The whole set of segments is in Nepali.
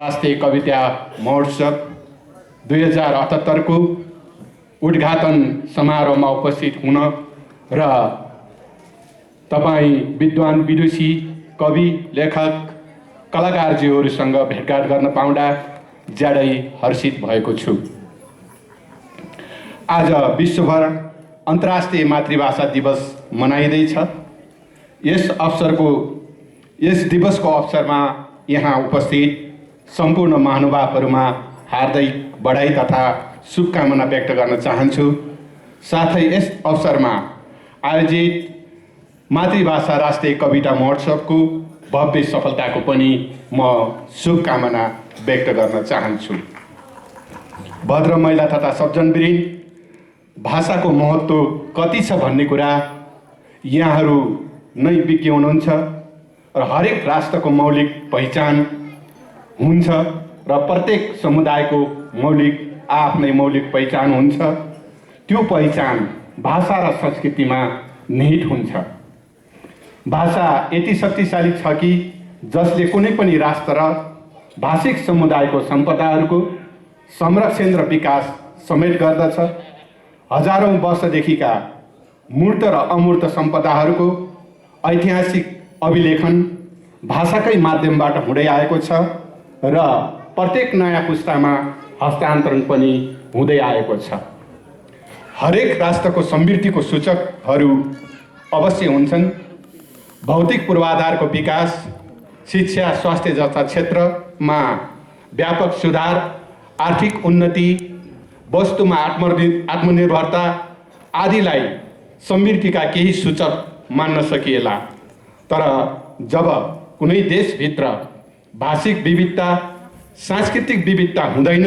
राष्ट्रिय कविता महोत्सव 2078 को उद्घाटन समारोहमा उपस्थित हुन र तपाईं विद्वान विदुषी कवि लेखक कलाकारज्यूहरूसँग भेटघाट गर्न पाउँदा ज्यादै हर्षित भएको छु। आज विश्वभर अन्तर्राष्ट्रिय मातृभाषा दिवस मनाइँदैछ। यस दिवसको अवसरमा यहाँ उपस्थित सम्पूर्ण महानुभावहरूमा हार्दिक बधाई तथा शुभकामना व्यक्त गर्न चाहन्छु। साथै यस अवसरमा आयोजित मातृभाषा राष्ट्रिय कविता महोत्सवको भव्य सफलताको पनि म शुभकामना व्यक्त गर्न चाहन्छु। भद्र महिला तथा सज्जनवृन्द, भाषाको महत्त्व कति छ भन्ने कुरा यहाँहरू नै विज्ञ हुनुहुन्छ र हरेक राष्ट्रको मौलिक पहिचान हुन्छ र प्रत्येक समुदायको आफ्नै मौलिक पहिचान हुन्छ। त्यो पहिचान भाषा र संस्कृतिमा निहित हुन्छ। भाषा यति शक्तिशाली छ कि जसले कुनै पनि राष्ट्र र भाषिक समुदायको सम्पदाहरूको संरक्षण र विकास समेत गर्दछ। हजारौं वर्षदेखिका मूर्त र अमूर्त सम्पदाहरूको ऐतिहासिक अभिलेखन भाषाकै माध्यमबाट हुँदै आएको छ र प्रत्येक नयाँ पुस्तामा हस्तान्तरण पनि हुँदै आएको छ। हरेक राष्ट्रको समृद्धिको सूचकहरू अवश्य हुन्छन्। भौतिक पूर्वाधारको विकास, शिक्षा, स्वास्थ्य जस्ता क्षेत्रमा व्यापक सुधार, आर्थिक उन्नति, वस्तुमा आत्मनिर्भरता आदिलाई समृद्धिका केही सूचक मान्न सकिएला। तर जब कुनै देशभित्र भाषिक विविधता, सांस्कृतिक विविधता हुँदैन,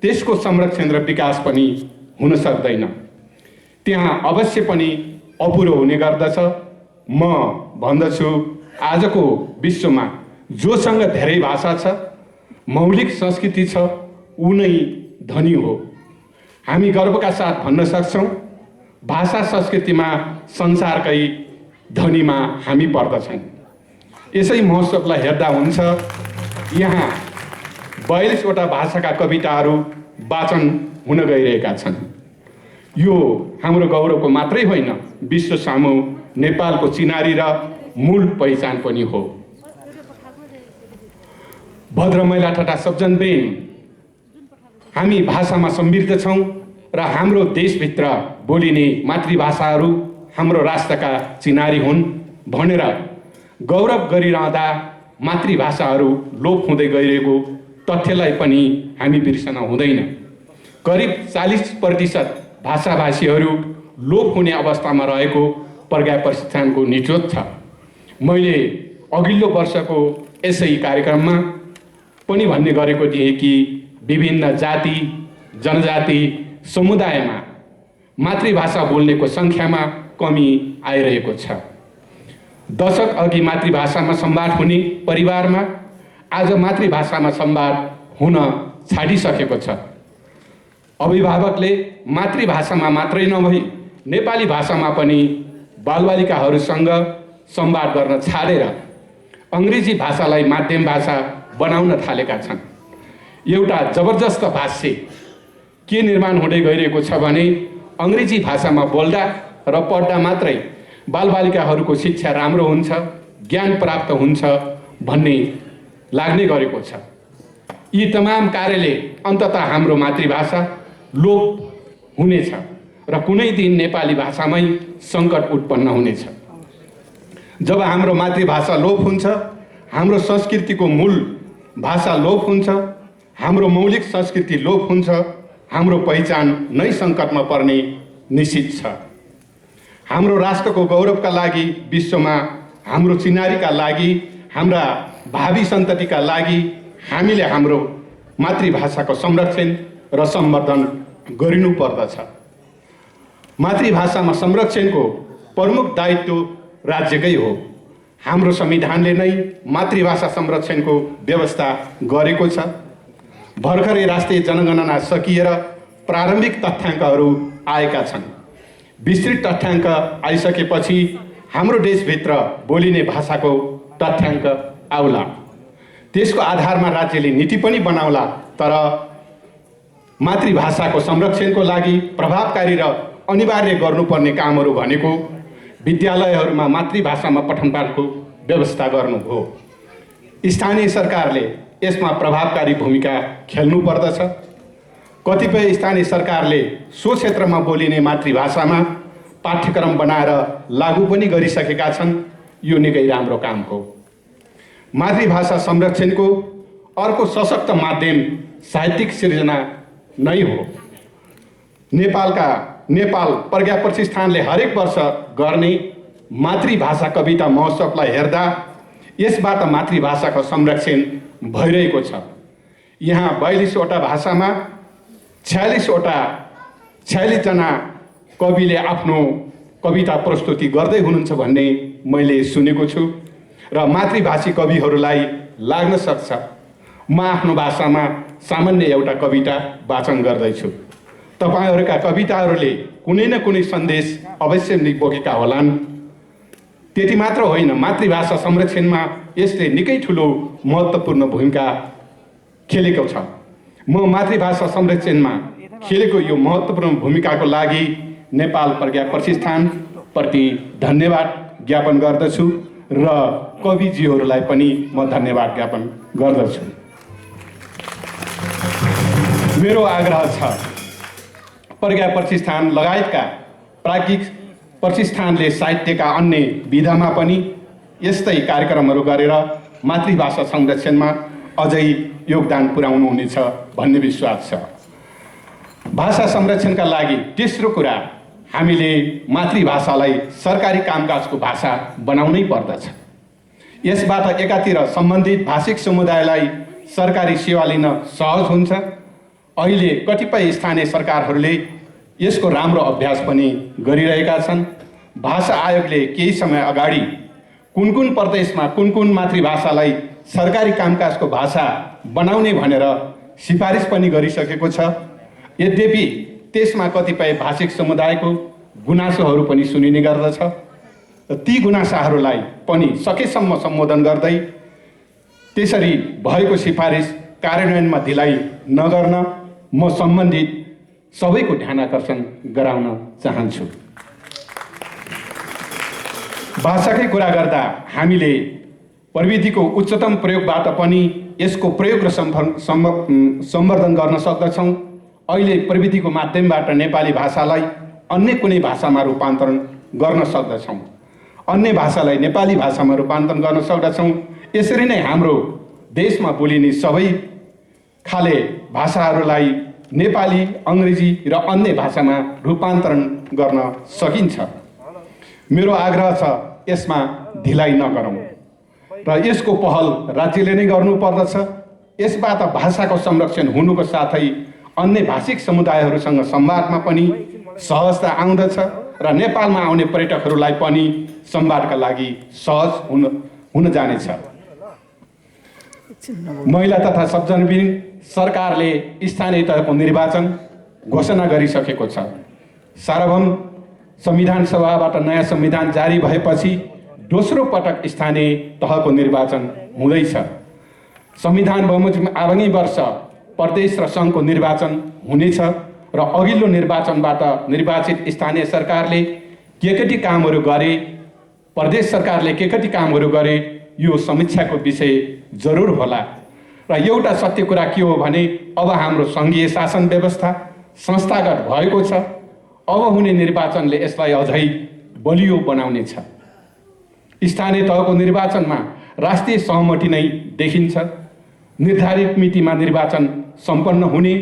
त्यसको संरक्षण र विकास पनि हुन सक्दैन। त्यहाँ अवश्य पनि अपुरो हुने गर्दछ। म भन्दछु, आजको विश्वमा जोसँग धेरै भाषा छ, मौलिक संस्कृति छ, ऊ नै धनी हो। हामी गर्वका साथ भन्न सक्छौँ, भाषा संस्कृतिमा संसारकै धनीमा हामी पर्दछौँ। यसै महोत्सवलाई हेर्दा हुन्छ, यहाँ 42वटा भाषाका कविताहरू वाचन हुन गइरहेका छन्। यो हाम्रो गौरवको मात्रै होइन, विश्व सामु नेपालको चिनारी र मूल पहिचान पनि हो। भद्र महिला तथा सज्जनवृन्द, हामी भाषामा समृद्ध छौँ र हाम्रो देशभित्र बोलिने मातृभाषाहरू हाम्रो राष्ट्रका चिनारी हुन् भनेर गौरव गरिरहँदा मातृभाषाहरू लोप हुँदै गइरहेको तथ्यलाई पनि हामी बिर्सन हुँदैन। करिब 40% भाषाभाषीहरू लोप हुने अवस्थामा रहेको प्रज्ञा प्रतिष्ठानको निचोड छ। मैले अघिल्लो वर्षको यसै कार्यक्रममा पनि भन्ने गरेको थिएँ कि विभिन्न जाति जनजाति समुदायमा मातृभाषा बोल्नेको सङ्ख्यामा कमी आइरहेको छ। दशक अघि मातृभाषामा संवाद हुने परिवारमा आज मातृभाषामा संवाद हुन छाडिसकेको छ। अभिभावकले मातृभाषामा मात्रै नभई नेपाली भाषामा पनि बालबालिकाहरूसँग संवाद गर्न छाडेर अङ्ग्रेजी भाषालाई माध्यम भाषा बनाउन थालेका छन्। एउटा जबरजस्त भाष्य के निर्माण हुँदै गइरहेको छ भने अङ्ग्रेजी भाषामा बोल्दा र पढ्दा मात्रै बालबालिकाहरूको शिक्षा राम्रो हुन्छ, ज्ञान प्राप्त हुन्छ भन्ने लाग्ने गरेको छ। यी तमाम कार्यले अन्ततः हाम्रो मातृभाषा लोप हुनेछ र कुनै दिन नेपाली भाषामै सङ्कट उत्पन्न हुनेछ। जब हाम्रो मातृभाषा लोप हुन्छ, हाम्रो संस्कृतिको मूल भाषा लोप हुन्छ, हाम्रो मौलिक संस्कृति लोप हुन्छ, हाम्रो पहिचान नै सङ्कटमा पर्ने निश्चित छ। हाम्रो राष्ट्रको गौरवका लागि, विश्वमा हाम्रो चिनारीका लागि, हाम्रा भावी सन्ततिका लागि हामीले हाम्रो मातृभाषाको संरक्षण र सम्वर्धन गरिनु पर्दछ। मातृभाषामा संरक्षणको प्रमुख दायित्व राज्यकै हो। हाम्रो संविधानले नै मातृभाषा संरक्षणको व्यवस्था गरेको छ। भर्खरै राष्ट्रिय जनगणना सकिएर प्रारम्भिक तथ्याङ्कहरू आएका छन्। विस्तृत तथ्याङ्क आइसकेपछि हाम्रो देशभित्र बोलिने भाषाको तथ्याङ्क आउला। त्यसको आधारमा राज्यले नीति पनि बनाउला, तर मातृभाषाको संरक्षणको लागि प्रभावकारी र अनिवार्य गर्नुपर्ने कामहरू भनेको विद्यालयहरूमा मातृभाषामा पठनपाठको व्यवस्था गर्नु हो। स्थानीय सरकारले यसमा प्रभावकारी भूमिका खेल्नु पर्दछ। कतिपय स्थानीय सरकारले सो क्षेत्रमा बोलिने मातृभाषामा पाठ्यक्रम बनाएर लागू पनि गरिसकेका छन्। यो निकै राम्रो काम हो। मातृभाषा संरक्षणको अर्को सशक्त माध्यम साहित्यिक सिर्जना नै हो। नेपाल प्रज्ञा प्रतिष्ठानले हरेक वर्ष गर्ने मातृभाषा कविता महोत्सवलाई हेर्दा यसबाट मातृभाषाको संरक्षण भइरहेको छ। यहाँ 42वटा भाषामा 46 जना कविले आफ्नो कविता प्रस्तुति गर्दै हुनुहुन्छ भन्ने मैले सुनेको छु र मातृभाषी कविहरूलाई लाग्न सक्छ। म आफ्नो भाषामा सामान्य एउटा कविता वाचन गर्दैछु। तपाईहरूका कविताहरूले कुनै न कुनै सन्देश अवश्य नै बोकेका होलान्। त्यति मात्र होइन, मातृभाषा संरक्षणमा यसले निकै ठुलो महत्त्वपूर्ण भूमिका खेलेको छ। म मातृभाषा संरक्षणमा खेलेको यो महत्त्वपूर्ण भूमिकाको लागि नेपाल प्रज्ञा प्रतिष्ठानप्रति धन्यवाद ज्ञापन गर्दछु र कविजीहरूलाई पनि म धन्यवाद ज्ञापन गर्दछु। मेरो आग्रह छ प्रज्ञा प्रतिष्ठान लगायतका प्राज्ञिक प्रतिष्ठानले साहित्यका अन्य विधामा पनि यस्तै कार्यक्रमहरू गरेर मातृभाषा संरक्षणमा अझै योगदान पुर्याउनु हुनेछ भन्ने विश्वास छ। भाषा संरक्षणका लागि तेस्रो कुरा, हामीले मातृभाषालाई सरकारी कामकाजको भाषा बनाउनै पर्दछ। यसबाट एकातिर सम्बन्धित भाषिक समुदायलाई सरकारी सेवा लिन सहज हुन्छ। अहिले कतिपय स्थानीय सरकारहरूले यसको राम्रो अभ्यास पनि गरिरहेका छन्। भाषा आयोगले केही समय अगाडि कुन प्रदेशमा कुन मातृभाषालाई सरकारी कामकाजको भाषा बनाउने भनेर सिफारिस पनि गरिसकेको छ। यद्यपि त्यसमा कतिपय भाषिक समुदायको गुनासोहरू पनि सुनिने गर्दछ। ती गुनासाहरूलाई पनि सकेसम्म सम्बोधन गर्दै त्यसरी भएको सिफारिस कार्यान्वयनमा ढिलाइ नगर्न म सम्बन्धित सबैको ध्यान आकर्षण गराउन चाहन्छु। भाषाकै कुरा गर्दा हामीले प्रविधिको उच्चतम प्रयोगबाट पनि यसको प्रयोग र सम्वर्धन गर्न सक्दछौँ। अहिले प्रविधिको माध्यमबाट नेपाली भाषालाई अन्य कुनै भाषामा रूपान्तरण गर्न सक्दछौँ। अन्य भाषालाई नेपाली भाषामा रूपान्तरण गर्न सक्दछौँ। यसरी नै हाम्रो देशमा बोलिने सबै खाले भाषाहरूलाई नेपाली, अङ्ग्रेजी र अन्य भाषामा रूपान्तरण गर्न सकिन्छ। मेरो आग्रह छ यसमा ढिलाइ नगरौँ र यसको पहल राज्यले नै गर्नुपर्दछ। यसबाट भाषाको संरक्षण हुनुको साथै अन्य भाषिक समुदायहरूसँग संवादमा पनि सहजता आउँदछ र नेपालमा आउने पर्यटकहरूलाई पनि संवादका लागि सहज हुन जानेछ। महिला तथा सबजनविहीन सरकारले स्थानीय तहको निर्वाचन घोषणा गरिसकेको छ। सार्वभौम संविधान सभाबाट नयाँ संविधान जारी भएपछि दोस्रो पटक स्थानीय तहको निर्वाचन हुँदैछ। संविधान बमोजिम आगामी वर्ष प्रदेश र सङ्घको निर्वाचन हुनेछ र अघिल्लो निर्वाचनबाट निर्वाचित स्थानीय सरकारले के कामहरू गरे, प्रदेश सरकारले के कामहरू गरे, यो समीक्षाको विषय जरुर होला। र एउटा सत्य कुरा के हो भने अब हाम्रो सङ्घीय शासन व्यवस्था संस्थागत भएको छ। अब हुने निर्वाचनले यसलाई अझै बलियो बनाउनेछ। स्थानीय तहको निर्वाचनमा राष्ट्रिय सहमति नै देखिन्छ। निर्धारित मितिमा निर्वाचन सम्पन्न हुने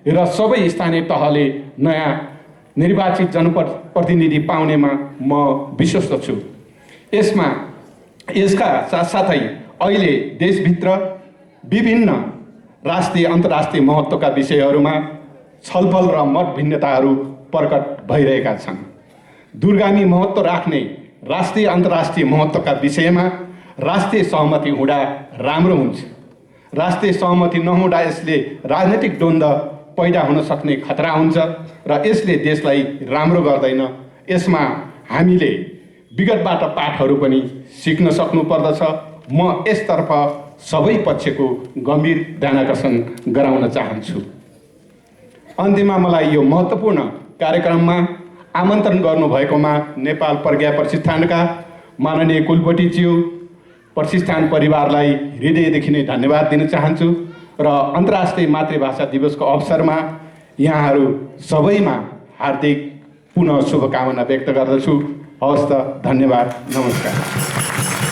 र सबै स्थानीय तहले नयाँ निर्वाचित जनप्रतिनिधि पाउनेमा म विश्वस्त छु। यसका साथसाथै अहिले देशभित्र विभिन्न राष्ट्रिय अन्तर्राष्ट्रिय महत्त्वका विषयहरूमा छलफल र मतभिन्नताहरू प्रकट भइरहेका छन्। दूरगामी महत्त्व राख्ने राष्ट्रिय अन्तर्राष्ट्रिय महत्त्वका विषयमा राष्ट्रिय सहमति हुँदा राम्रो हुन्छ। राष्ट्रिय सहमति नहुँदा यसले राजनैतिक द्वन्द्व पैदा हुन सक्ने खतरा हुन्छ र यसले देशलाई राम्रो गर्दैन। यसमा हामीले विगतबाट पाठहरू पनि सिक्न सक्नुपर्दछ। म यसतर्फ सबै पक्षको गम्भीर ध्यानाकर्षण गराउन चाहन्छु। अन्त्यमा मलाई यो महत्त्वपूर्ण कार्यक्रममा आमन्त्रण गर्नुभएकोमा नेपाल प्रज्ञा प्रतिष्ठानका माननीय कुलपतिज्यू, प्रतिष्ठान परिवारलाई हृदयदेखि नै धन्यवाद दिन चाहन्छु र अन्तर्राष्ट्रिय मातृभाषा दिवसको अवसरमा यहाँहरू सबैमा हार्दिक पुनः शुभकामना व्यक्त गर्दछु। हवस् त, धन्यवाद, नमस्कार।